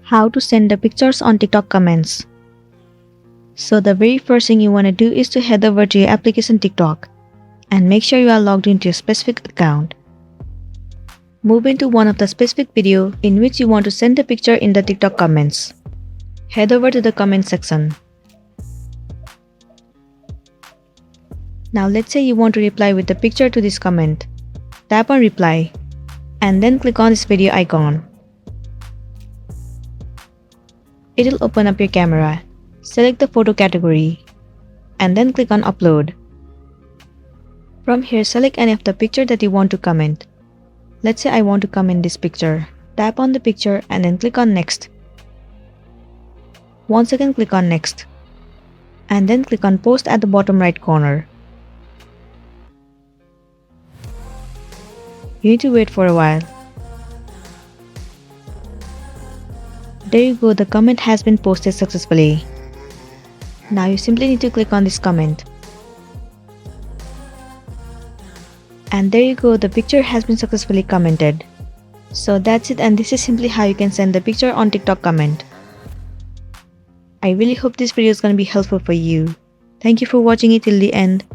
How to send the pictures on TikTok comments. So the very first thing you want to do is to head over to your application TikTok and make sure you are logged into your specific account. Move into one of the specific video in which you want to send the picture in the TikTok comments. Head over to the comment section. Now let's say you want to reply with the picture to this comment. Tap on reply and then click on this video icon. It'll open up your camera. Select the photo category and then click on upload. From here, select any of the picture that you want to comment. Let's say I want to comment this picture. Tap on the picture and then click on next. Once again click on next and then click on post at the bottom right corner. You need to wait for a while. There you go, the comment has been posted successfully. Now you simply need to click on this comment. And there you go, the picture has been successfully commented. So that's it, and this is simply how you can send the picture on TikTok comment. I really hope this video is going to be helpful for you. Thank you for watching it till the end.